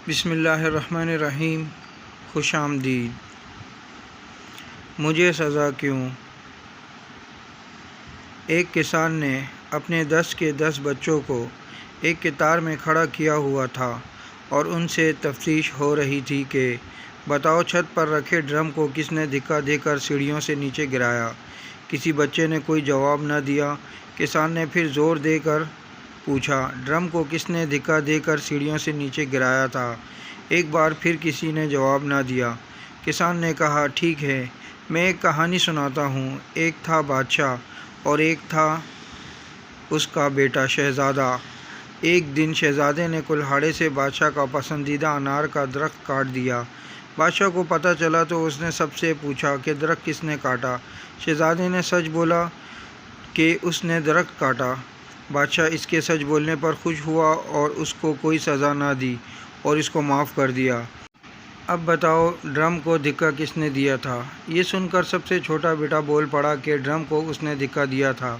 بسم اللہ الرحمن الرحیم۔ خوش آمدید۔ مجھے سزا کیوں؟ ایک کسان نے اپنے 10 کے 10 بچوں کو ایک قطار میں کھڑا کیا ہوا تھا اور ان سے تفتیش ہو رہی تھی کہ بتاؤ چھت پر رکھے ڈرم کو کس نے دھکا دے کر سیڑھیوں سے نیچے گرایا۔ کسی بچے نے کوئی جواب نہ دیا۔ کسان نے پھر زور دے کر پوچھا، ڈرم کو کس نے دھکا دے کر سیڑھیوں سے نیچے گرایا تھا؟ ایک بار پھر کسی نے جواب نہ دیا۔ کسان نے کہا، ٹھیک ہے، میں ایک کہانی سناتا ہوں۔ ایک تھا بادشاہ اور ایک تھا اس کا بیٹا شہزادہ۔ ایک دن شہزادے نے کلہاڑے سے بادشاہ کا پسندیدہ انار کا درخت کاٹ دیا۔ بادشاہ کو پتہ چلا تو اس نے سب سے پوچھا کہ درخت کس نے کاٹا؟ شہزادے نے سچ بولا کہ اس نے درخت کاٹا۔ بادشاہ اس کے سچ بولنے پر خوش ہوا اور اس کو کوئی سزا نہ دی اور اس کو معاف کر دیا۔ اب بتاؤ ڈرم کو دھکا کس نے دیا تھا؟ یہ سن کر سب سے چھوٹا بیٹا بول پڑا کہ ڈرم کو اس نے دھکا دیا تھا۔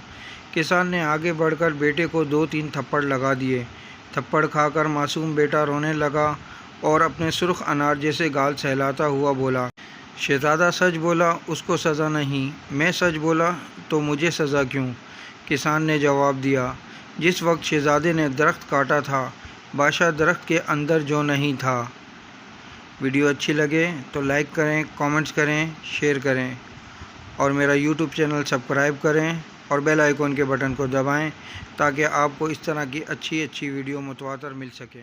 کسان نے آگے بڑھ کر بیٹے کو 2-3 تھپڑ لگا دیے۔ تھپڑ کھا کر معصوم بیٹا رونے لگا اور اپنے سرخ انار جیسے گال سہلاتا ہوا بولا، شہزادہ سچ بولا، اس کو سزا نہیں۔ میں سچ بولا تو مجھے سزا کیوں؟ کسان نے جواب دیا، جس وقت شہزادے نے درخت کاٹا تھا، بادشاہ درخت کے اندر جو نہیں تھا۔ ویڈیو اچھی لگے تو لائک کریں، کامنٹس کریں، شیئر کریں اور میرا یوٹیوب چینل سبسکرائب کریں اور بیل آئیکن کے بٹن کو دبائیں تاکہ آپ کو اس طرح کی اچھی ویڈیو متواتر مل سکیں۔